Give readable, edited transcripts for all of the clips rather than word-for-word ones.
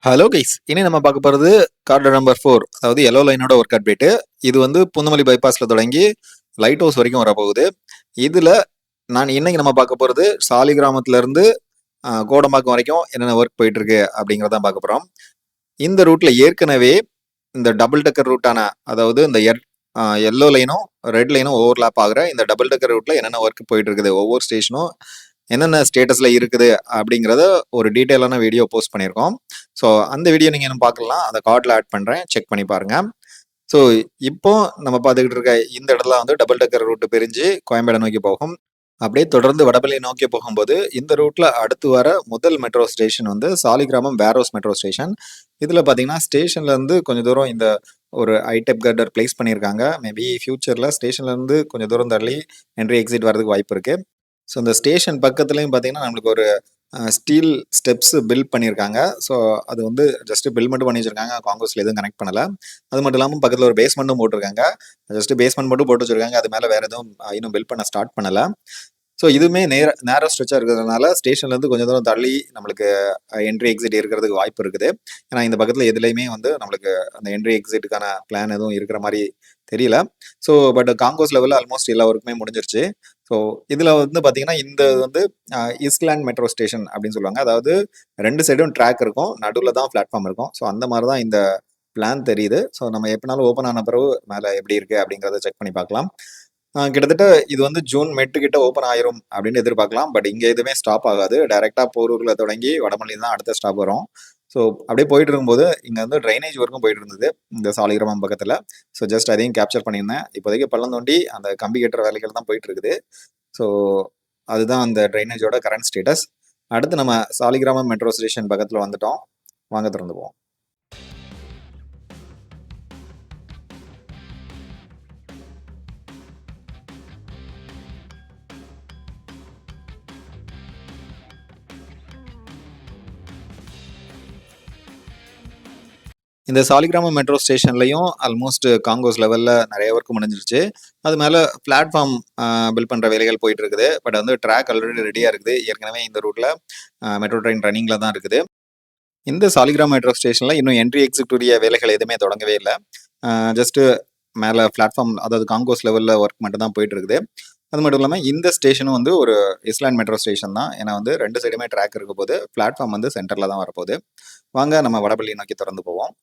Hello guys, இனி நம்ம பார்க்க போகிறது கார்டு நம்பர் 4, அதாவது எல்லோ லைனோட ஒர்க் அப்டேட்டு. இது வந்து பூந்தமல்லி பைபாஸில் தொடங்கி லைட் ஹவுஸ் வரைக்கும் வரப்போகுது. இதில் இன்னைக்கு நம்ம பார்க்க போகிறது சாலிகிராமத்துலேருந்து கோடம்பாக்கம் வரைக்கும் என்னென்ன ஒர்க் போயிட்டு இருக்கு அப்படிங்கிறதான் பார்க்க போகிறோம். இந்த ரூட்ல ஏற்கனவே இந்த டபுள் டெக்கர் ரூட்டான, அதாவது இந்த எல்லோ லைனும் ரெட் லைனும் ஓவர்லாப் ஆகுற இந்த டபுள் டெக்கர் ரூட்ல என்னென்ன ஒர்க் போயிட்டு இருக்குது, ஒவ்வொரு ஸ்டேஷனும் என்னென்ன ஸ்டேட்டஸ்ல இருக்குது அப்படிங்கிறத ஒரு டீட்டெயிலான வீடியோ போஸ்ட் பண்ணியிருக்கோம். ஸோ அந்த வீடியோ நீங்கள் இன்னும் பார்க்கலாம், அந்த கார்டில் ஆட் பண்ணுறேன், செக் பண்ணி பாருங்க. ஸோ இப்போ நம்ம பார்த்துக்கிட்டு இருக்க இந்த இடத்துல வந்து டபுள் டெக்கர் ரூட் பிரிஞ்சு கோயம்பேடு நோக்கி போகும். அப்படியே தொடர்ந்து வடபள்ளி நோக்கி போகும்போது இந்த ரூட்ல அடுத்து வர முதல் மெட்ரோ ஸ்டேஷன் வந்து சாலிகிராமம் வேரோஸ் மெட்ரோ ஸ்டேஷன். இதுல பாத்தீங்கன்னா ஸ்டேஷன்ல இருந்து கொஞ்சம் தூரம் இந்த ஒரு ஐடெப் கர்டர் பிளேஸ் பண்ணியிருக்காங்க. மேபி ஃபியூச்சர்ல ஸ்டேஷன்ல இருந்து கொஞ்சம் தூரம் தள்ளி என்ட்ரி எக்ஸிட் வரதுக்கு வாய்ப்பு இருக்கு. ஸோ இந்த ஸ்டேஷன் பக்கத்துலையும் பார்த்தீங்கன்னா நம்மளுக்கு ஒரு ஸ்டீல் ஸ்டெப்ஸ் பில்ட் பண்ணியிருக்காங்க. ஸோ அது வந்து ஜஸ்ட் பில் மட்டும் பண்ணி வச்சிருக்காங்க, காங்கிரஸ்ல எதுவும் கனெக்ட் பண்ணல. அது மட்டும் இல்லாமல் பக்கத்தில் ஒரு பேஸ்மெண்ட்டும் போட்டிருக்காங்க. ஜஸ்ட் பேஸ்மெண்ட் மட்டும் போட்டு வச்சிருக்காங்க, அது மேலே வேற எதுவும் இன்னும் பில்ட் பண்ண ஸ்டார்ட் பண்ணல. ஸோ இதுவுமே நேரோ ஸ்ட்ரெச்சாக இருக்கிறதுனால ஸ்டேஷன்லேருந்து கொஞ்சம் தூரம் தள்ளி நம்மளுக்கு என்ட்ரி எக்ஸிட் இருக்கிறதுக்கு வாய்ப்பு இருக்குது. ஏன்னா இந்த பக்கத்தில் எதுலையுமே வந்து நம்மளுக்கு அந்த என்ட்ரி எக்ஸிட்டுக்கான பிளான் எதுவும் இருக்கிற மாதிரி தெரியல. ஸோ பட் காங்கோஸ் லெவலில் ஆல்மோஸ்ட் எல்லா ஒர்க்குமே முடிஞ்சிருச்சு. ஸோ இதில் வந்து பார்த்தீங்கன்னா இந்த வந்து ஈஸ்ட்லேண்ட் மெட்ரோ ஸ்டேஷன் அப்படின்னு சொல்லுவாங்க. அதாவது ரெண்டு சைடும் ட்ராக் இருக்கும், நடுவில் தான் பிளாட்ஃபார்ம் இருக்கும். ஸோ அந்த மாதிரி தான் இந்த பிளான் தெரியுது. ஸோ நம்ம எப்படினாலும் ஓப்பன் ஆன பிறகு மேலே எப்படி இருக்கு அப்படிங்கிறத செக் பண்ணி பார்க்கலாம். கிட்டத்தட்ட இது வந்து ஜூன் மெட்டு கிட்ட ஓப்பன் ஆயிரும் அப்படின்னு எதிர்பார்க்கலாம். பட் இங்க எதுவுமே ஸ்டாப் ஆகாது. டைரக்டா போரூர்ல தொடங்கி வடமல்லி தான் அடுத்த ஸ்டாப் வரும். ஸோ அப்படியே போயிட்டு இருக்கும்போது இங்க வந்து ட்ரைனேஜ் ஒர்க்கும் போயிட்டு இருந்தது இந்த சாலிகிராமம் பக்கத்துல. ஸோ ஜஸ்ட் அதையும் கேப்சர் பண்ணியிருந்தேன். இப்போதைக்கு பள்ளம் தோண்டி அந்த கம்பி கட்டுற வேலைகள் தான் போயிட்டு இருக்குது. ஸோ அதுதான் அந்த ட்ரைனேஜோட கரண்ட் ஸ்டேட்டஸ். அடுத்து நம்ம சாலிகிராமம் மெட்ரோ ஸ்டேஷன் பக்கத்துல வந்துட்டோம். வாங்க திறந்து போவோம். இந்த சாலிகிராமம் மெட்ரோ ஸ்டேஷன்லையும் ஆல்மோஸ்ட் காங்கோஸ் லெவலில் நிறைய ஒர்க் முடிஞ்சிருச்சு. அது மேலே பிளாட்ஃபார்ம் பில்ட் பண்ணுற வேலைகள் போயிட்டு இருக்குது. பட் வந்து ட்ராக் ஆல்ரெடி ரெடியாக இருக்குது. ஏற்கனவே இந்த ரூட்டில் மெட்ரோ ட்ரெயின் ரன்னிங்கில் தான் இருக்குது. இந்த சாலிகிராம் மெட்ரோ ஸ்டேஷனில் இன்னும் என்ட்ரி எக்ஸிட் உரிய வேலைகள் எதுவுமே தொடங்கவே இல்லை. ஜஸ்ட்டு மேலே பிளாட்ஃபார்ம், அதாவது காங்கோஸ் லெவலில் ஒர்க் மட்டும் தான் போயிட்டு இருக்குது. அது மட்டும் இல்லாமல் இந்த ஸ்டேஷனும் வந்து ஒரு இஸ்லாண்ட் மெட்ரோ ஸ்டேஷன் தான். ஏன்னா வந்து ரெண்டு சைடுமே ட்ராக் இருக்க போது பிளாட்ஃபார்ம் வந்து சென்டரில் தான் வரப்போகுது. வாங்க நம்ம வடபள்ளி நோக்கி திறந்து போவோம்.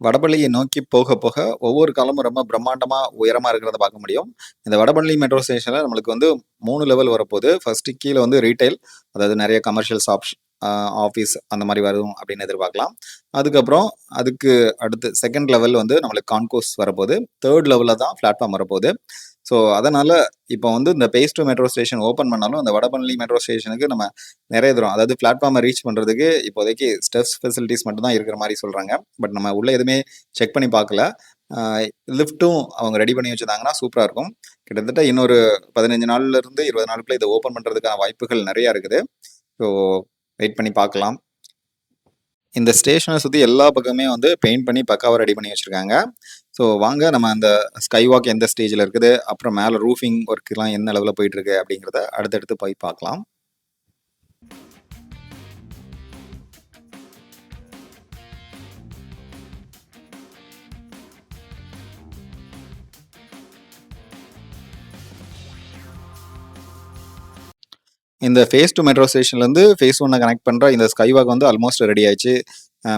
வடபள்ளியை நோக்கி போக போக ஒவ்வொரு காலமும் ரொம்ப பிரம்மாண்டமா உயரமா இருக்கிறத பார்க்க முடியும். இந்த வடபள்ளி மெட்ரோ ஸ்டேஷன்ல நம்மளுக்கு வந்து 3 லெவல் வரப்போகுது. ஃபர்ஸ்ட் கீழ வந்து ரீட்டைல், அதாவது நிறைய கமர்ஷியல் ஷாப்ஸ், ஆஃபீஸ் அந்த மாதிரி வரும் அப்படின்னு எதிர்பார்க்கலாம். அதுக்கப்புறம் அதுக்கு அடுத்து செகண்ட் லெவல் வந்து நம்மளுக்கு கான்கோர்ஸ் வரப்போகுது. தேர்ட் லெவலில் தான் பிளாட்ஃபார்ம் வரப்போகுது. ஸோ அதனால இப்போ வந்து இந்த phase two metro station open பண்ணாலும் அந்த வடபழனி மெட்ரோ ஸ்டேஷனுக்கு நம்ம நிறைய தூரம், அதாவது பிளாட்ஃபார்மை ரீச் பண்ணுறதுக்கு இப்போதைக்கு ஸ்டெப்ஸ் ஃபெசிலிட்டிஸ் மட்டும் தான் இருக்கிற மாதிரி சொல்கிறாங்க. பட் நம்ம உள்ள எதுவுமே செக் பண்ணி பார்க்கல. லிஃப்ட்டும் அவங்க ரெடி பண்ணி வச்சுருந்தாங்கன்னா சூப்பராக இருக்கும். கிட்டத்தட்ட இன்னொரு 15 நாள்லேருந்து 20 நாளுக்குள்ள இதை ஓப்பன் பண்ணுறதுக்கான வாய்ப்புகள் நிறையா இருக்குது. ஸோ வெயிட் பண்ணி பார்க்கலாம். இந்த ஸ்டேஷனை சுற்றி எல்லா பக்கமே வந்து பெயிண்ட் பண்ணி பக்காவாக ரெடி பண்ணி வச்சுருக்காங்க. ஸோ வாங்க நம்ம அந்த ஸ்கை வாக் எந்த ஸ்டேஜில் இருக்குது, அப்புறம் மேலே ரூஃபிங் ஒர்க்லாம் என்ன லெவலில் போயிட்டுருக்கு அப்படிங்கிறத அடுத்தடுத்து போய் பார்க்கலாம். இந்த ஃபேஸ் டூ மெட்ரோ ஸ்டேஷன்லேருந்து ஃபேஸ் ஒன்னை கனெக்ட் பண்ணுற இந்த ஸ்கை வாக் வந்து ஆல்மோஸ்ட் ரெடி ஆயிடுச்சு.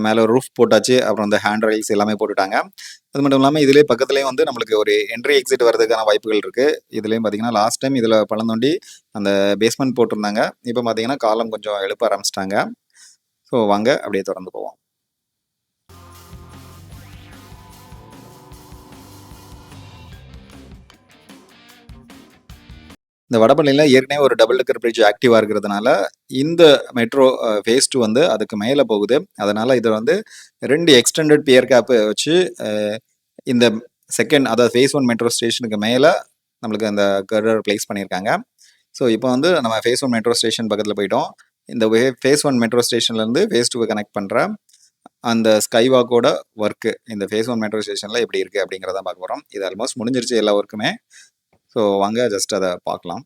மேலே ரூஃப் போட்டாச்சு, அப்புறம் இந்த ஹேண்ட் ரைல்ஸ் எல்லாமே போட்டுட்டாங்க. அது மட்டும் இல்லாமல் இதுலேயே பக்கத்துலேயே வந்து நம்மளுக்கு ஒரு என்ட்ரி எக்ஸிட் வரதுக்கான வாய்ப்புகள் இருக்குது. இதுலேயும் பார்த்தீங்கன்னா லாஸ்ட் டைம் இதில் பள்ளம் தோண்டி அந்த பேஸ்மெண்ட் போட்டிருந்தாங்க. இப்போ பார்த்தீங்கன்னா காலம் கொஞ்சம் எழுப்ப ஆரம்பிச்சிட்டாங்க. ஸோ வாங்க அப்படியே தொடர்ந்து போவோம். இந்த வடபழனியில் ஏற்கனவே ஒரு டபுள் டெக்கர் பிரிட்ஜ் ஆக்டிவாக இருக்கிறதுனால இந்த மெட்ரோ ஃபேஸ் டூ வந்து அதுக்கு மேலே போகுது. அதனால் இதை வந்து 2 எக்ஸ்டெண்டட் பியர் கேப்பு வச்சு இந்த செகண்ட், அதாவது ஃபேஸ் ஒன் மெட்ரோ ஸ்டேஷனுக்கு மேலே நம்மளுக்கு அந்த கர்டர் பிளேஸ் பண்ணியிருக்காங்க. ஸோ இப்போ வந்து நம்ம ஃபேஸ் ஒன் மெட்ரோ ஸ்டேஷன் பக்கத்தில் போயிட்டோம். இந்த ஃபேஸ் ஒன் மெட்ரோ ஸ்டேஷன்லேருந்து ஃபேஸ் டூவை கனெக்ட் பண்ணுற அந்த ஸ்கை வாக்கோட ஒர்க்கு இந்த ஃபேஸ் 1 மெட்ரோ ஸ்டேஷனில் எப்படி இருக்குது அப்படிங்கிறத பார்க்க போகிறோம். இது ஆல்மோஸ்ட் முடிஞ்சிருச்சு எல்லா ஒர்க்குமே. ஸோ வாங்க ஜஸ்ட் அதை பார்க்கலாம்.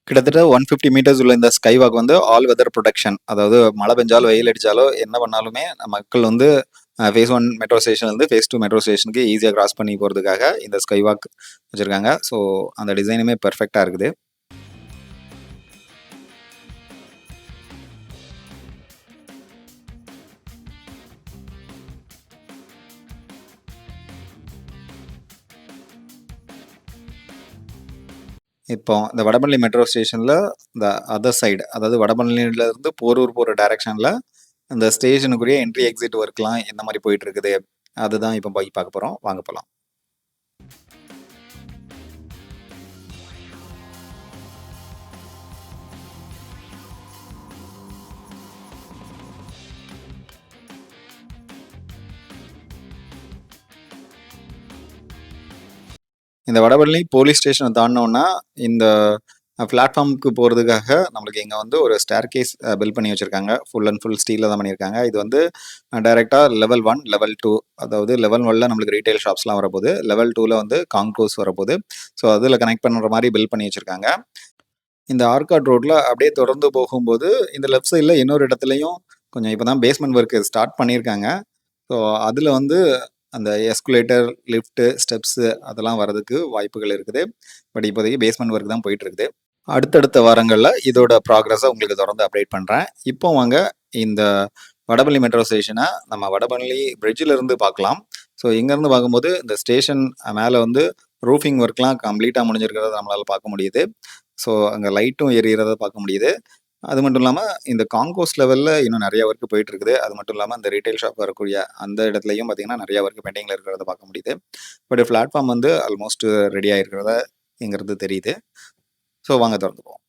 கிட்டத்தட்ட 150 மீட்டர்ஸ் உள்ள இந்த ஸ்கை வாக் வந்து ஆல் வெதர் ப்ரொடெக்ஷன். அதாவது மழை பெஞ்சாலோ வெயில் அடித்தாலோ என்ன பண்ணாலுமே மக்கள் வந்து ஃபேஸ் 1 மெட்ரோ ஸ்டேஷன்லேருந்து ஃபேஸ் 2 மெட்ரோ ஸ்டேஷனுக்கு ஈஸியாக கிராஸ் பண்ணி போகிறதுக்காக இந்த ஸ்கை வாக் வச்சுருக்காங்க. ஸோ அந்த டிசைனுமே பெர்ஃபெக்டாக இருக்குது. இப்போ இந்த வடபழனி மெட்ரோ ஸ்டேஷனில் இந்த அதர் சைடு, அதாவது வடபழனியிலேருந்து போரூர் போகிற டைரக்ஷனில் அந்த ஸ்டேஷனுக்குரிய என்ட்ரி எக்ஸிட் ஒர்க்லாம் எந்த மாதிரி போயிட்டு இருக்குது அதுதான் இப்போ போய் பார்க்க போகிறோம். வாங்க போகலாம். இந்த வடபழனி போலீஸ் ஸ்டேஷனை தாண்டினோன்னா இந்த பிளாட்ஃபார்முக்கு போகிறதுக்காக நம்மளுக்கு இங்கே வந்து ஒரு ஸ்டேர் கேஸ் பில்ட் பண்ணி வச்சுருக்காங்க. ஃபுல் அண்ட் ஃபுல் ஸ்டீலில் தான் பண்ணியிருக்காங்க. இது வந்து டைரெக்டாக லெவல் 1, லெவல் 2, அதாவது லெவல் 1ல் நம்மளுக்கு ரீட்டைல் ஷாப்ஸ்லாம் வரப்போகுது, லெவல் 2ல் வந்து கான்கோஸ் வரப்போகுது. ஸோ அதில் கனெக்ட் பண்ணுற மாதிரி பில்ட் பண்ணி வச்சுருக்காங்க. இந்த ஆர்காட் ரோட்டில் அப்படியே தொடர்ந்து போகும்போது இந்த லெஃப்ட் சைடில் இன்னொரு இடத்துலையும் கொஞ்சம் இப்போ தான் பேஸ்மெண்ட் ஒர்க்கு ஸ்டார்ட் பண்ணியிருக்காங்க. ஸோ அதில் வந்து அந்த எஸ்குலேட்டர், லிஃப்ட்டு, ஸ்டெப்ஸு அதெல்லாம் வரதுக்கு வாய்ப்புகள் இருக்குது. பட் இப்போதைக்கு பேஸ்மெண்ட் ஒர்க் தான் போயிட்டுருக்குது. அடுத்தடுத்த வாரங்களில் இதோட ப்ராக்ரஸை உங்களுக்கு தொடர்ந்து அப்டேட் பண்ணுறேன். இப்போ வாங்க இந்த வடபழனி மெட்ரோ ஸ்டேஷனை நம்ம வடபழனி பிரிட்ஜிலிருந்து பார்க்கலாம். ஸோ இங்கேருந்து பார்க்கும்போது இந்த ஸ்டேஷன் மேலே வந்து ரூஃபிங் ஒர்க்லாம் கம்ப்ளீட்டாக முடிஞ்சிருக்கிறத நம்மளால் பார்க்க முடியுது. ஸோ அங்கே லைட்டும் எரியறத பார்க்க முடியுது. அது மட்டும் இல்லாமல் இந்த காங்கோஸ் லெவலில் இன்னும் நிறைய ஒர்க் போயிட்டு இருக்குது. அது மட்டும் இல்லாமல் அந்த ரீட்டைல் ஷாப் வரக்கூடிய அந்த இடத்துலையும் பார்த்தீங்கன்னா நிறைய ஒர்க் பெண்டிங்கில் இருக்கிறத பார்க்க முடியுது. பட் பிளாட்ஃபார்ம் வந்து ஆல்மோஸ்ட் ரெடி ஆகிருக்கிறத இங்கிறது தெரியுது. ஸோ வாங்க திறந்து போவோம்.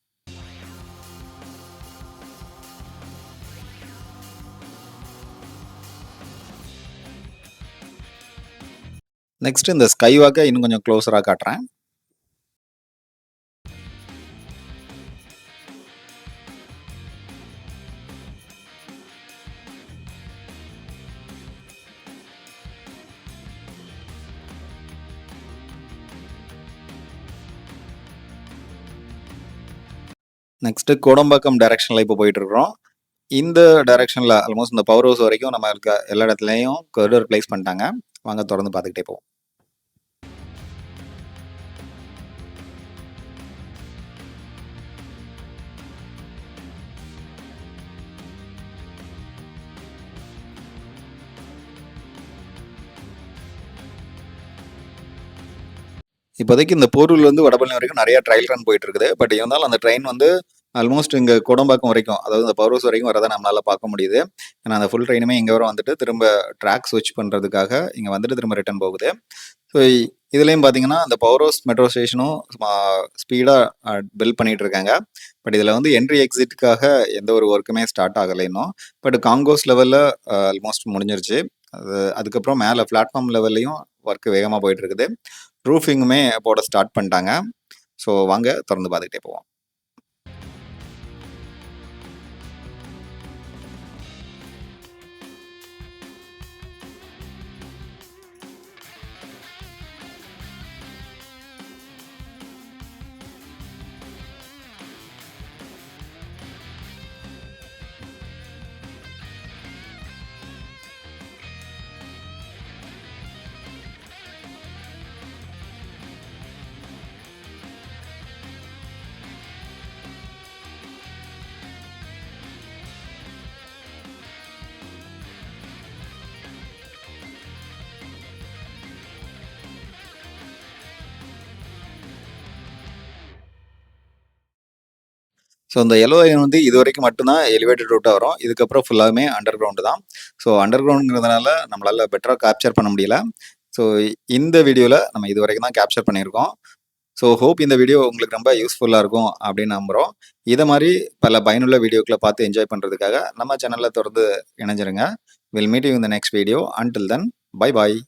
நெக்ஸ்ட் இந்த ஸ்கை வாக்கை இன்னும் கொஞ்சம் க்ளோஸராக காட்டுறேன். நெக்ஸ்ட்டு கோடம்பாக்கம் டைரக்ஷனில் இப்போ போயிட்டுருக்குறோம். இந்த டைரக்ஷனில் ஆல்மோஸ்ட் இந்த பவர் ஹவுஸ் வரைக்கும் நம்ம இருக்க எல்லா இடத்துலையும் காரிடார் ப்ளேஸ் பண்ணிட்டாங்க. வாங்க தொடர்ந்து பார்த்துக்கிட்டே போவோம். இப்போதைக்கு இந்த போரூர்லேருந்து வடபழனி வரைக்கும் நிறைய ட்ரையல் ரன் போயிட்டு இருக்குது. பட் இருந்தாலும் அந்த ட்ரெயின் வந்து ஆல்மோஸ்ட் இங்கே கோடம்பாக்கம் வரைக்கும், அதாவது இந்த பவர் ஹவுஸ் வரைக்கும் வரதை நம்மளால் பார்க்க முடியுது. ஏன்னா அந்த ஃபுல் ட்ரெயினுமே இங்கே வர வந்துட்டு திரும்ப ட்ராக் ஸ்விட்ச் பண்ணுறதுக்காக இங்கே வந்துட்டு திரும்ப ரிட்டர்ன் போகுது. ஸோ இதுலேயும் பார்த்தீங்கன்னா அந்த பவர் ஹவுஸ் மெட்ரோ ஸ்டேஷனும் ஸ்பீடாக பில்ட் பண்ணிட்டு இருக்காங்க. பட் இதில் வந்து என்ட்ரி எக்ஸிட்டுக்காக எந்த ஒரு ஒர்க்குமே ஸ்டார்ட் ஆகலை இன்னும். பட் காங்கோஸ் லெவலில் ஆல்மோஸ்ட் முடிஞ்சிருச்சு. அதுக்கப்புறம் மேலே பிளாட்ஃபார்ம் லெவல்லையும் ஒர்க்கு வேகமாக போயிட்டு இருக்குது. ரூஃபிங்குமே போட ஸ்டார்ட் பண்ணிட்டாங்க. ஸோ வாங்க திறந்து பார்த்துக்கிட்டே போவோம். ஸோ இந்த எல்லோ லைன் வந்து இது வரைக்கும் மட்டும்தான் எலிவேட்டட் ரூட்டாக வரும். இதுக்கப்புறம் ஃபுல்லாகவே அண்டர் கிரவுண்டு தான். ஸோ அண்டர் கிரவுண்டுங்கிறதுனால நம்மளால் பெட்டராக கேப்சர் பண்ண முடியல. ஸோ இந்த வீடியோவில் நம்ம இது வரைக்கும் தான் கேப்சர் பண்ணியிருக்கோம். ஸோ ஹோப் இந்த வீடியோ உங்களுக்கு ரொம்ப யூஸ்ஃபுல்லாக இருக்கும் அப்படின்னு நம்புகிறோம். இதை மாதிரி பல பயனுள்ள வீடியோக்களை பார்த்து என்ஜாய் பண்ணுறதுக்காக நம்ம சேனலில் தொடர்ந்து இணைஞ்சிருங்க. Will meet you in the next video. Until then, bye bye.